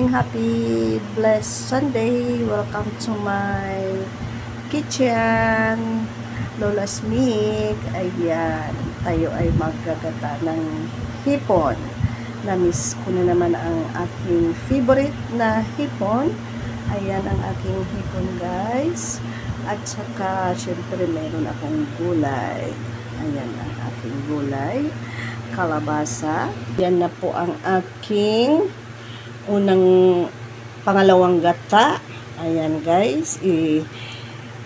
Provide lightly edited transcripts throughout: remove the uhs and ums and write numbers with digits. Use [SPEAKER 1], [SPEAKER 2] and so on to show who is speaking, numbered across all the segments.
[SPEAKER 1] morning, happy blessed Sunday. Welcome to my kitchen. Lola's Mic. Ayan, tayo ay maggagata ng hipon. Namiss ko na naman ang aking favorite na hipon. Ayan ang aking hipon, guys. At saka, syempre, meron akong gulay. Ayan ang aking gulay. Kalabasa. Yan na po ang aking pangalawang gata. Ayan, guys.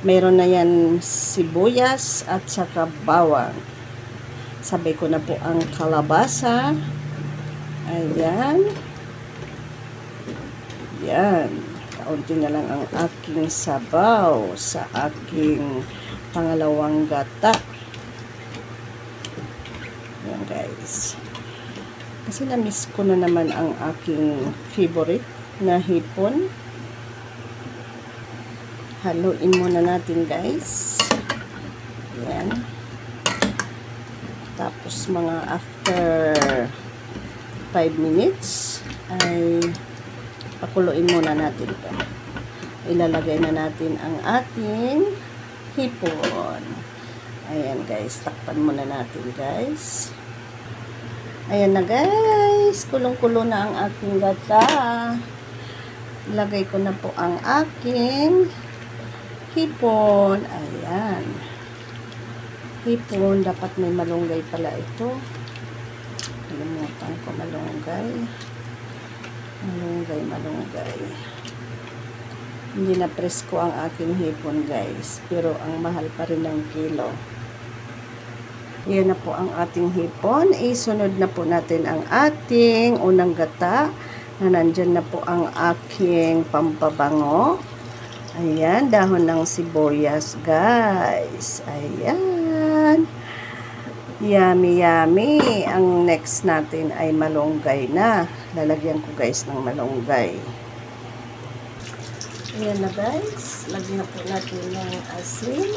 [SPEAKER 1] Meron na yan sibuyas at saka bawang. Sabay ko na po ang kalabasa. Ayan. Yan. Kaunti na lang ang aking sabaw sa aking pangalawang gata. Yan, guys. Kasi na-miss ko na naman ang aking favorite na hipon. Haluin muna natin, guys. Yan. Tapos mga after 5 minutes ay pakuluin muna natin ito. Ilalagay na natin ang ating hipon. Ayan, guys. Takpan muna natin, guys. Ayan na, guys. Kulong-kulo na ang aking gata. Ilagay ko na po ang aking hipon. Ayan. Hipon. Dapat may malunggay pala ito. Nalimutan ko malunggay. Malunggay. Hindi na presko ang aking hipon, guys. Pero ang mahal pa rin ng kilo. Yan na po ang ating hipon. Isunod na po natin ang ating unang gata. Na nandyan na po ang aking pampabango. Ayan, dahon ng sibuyas, guys. Ayan. Yummy, yummy. Ang next natin ay malunggay na. Lalagyan ko, guys, ng malunggay. Ayan na, guys. Lagyan na po natin ng asin.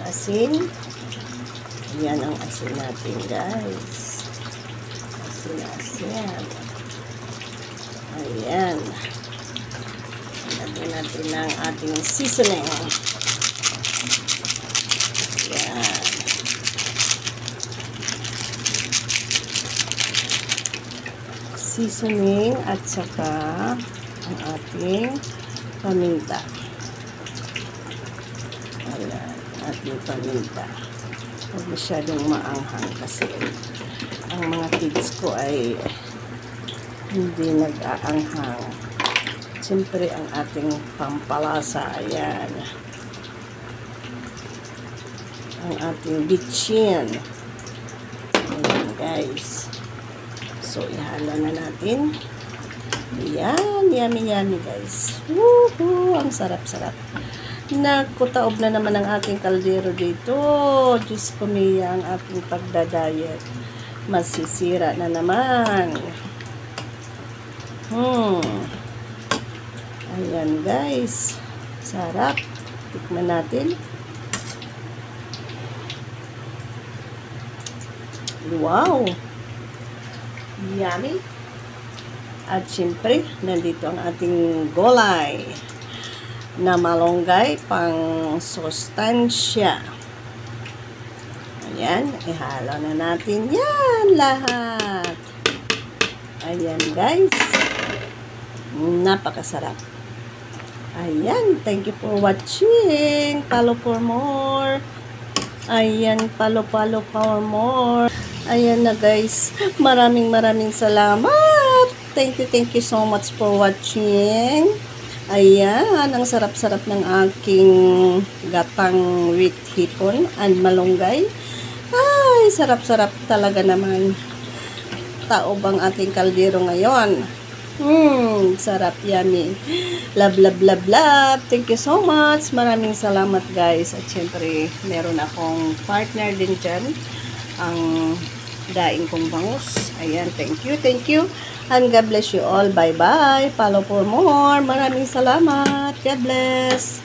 [SPEAKER 1] Asin. Ayan ang asin natin, guys. Asin. Ayan. Lagyan natin ng ating seasoning. Ayan. Seasoning at saka ang ating paminta. Ayan. Ating paminta. Huwag masyadong maanghang kasi ang mga kids ko ay hindi nag-aanghang. Siyempre, ang ating pampalasa, ayan. Ang ating bitchin. Ayan, guys. So, ihalo na natin. Ayan, yummy, guys. Woohoo! Ang sarap-sarap. Nakutaob na naman ang aking kaldero dito. Diyos ko, Mia, ang aking pagdadayet. Masisira na naman. Ayan, guys. Sarap. Tikman natin. Wow! Yummy! At syempre, nandito ang ating gulay na malunggay pang sustansya. Ayan, ihalo na natin yan lahat. Ayan, guys. Napakasarap. Ayan, thank you for watching. Follow for more. Ayan, follow for more. Ayan na, guys. Maraming salamat. Thank you so much for watching. Ayan, ang sarap-sarap ng aking gatang with hipon and malunggay. Ay, sarap-sarap talaga naman. Taob ang ating kaldero ngayon. Sarap, yummy. Love. Thank you so much. Maraming salamat, guys. At syempre, meron akong partner din dyan. Ang daing kong bangus. Ayan, thank you. And God bless you all. Bye-bye. Follow for more. Maraming salamat. God bless.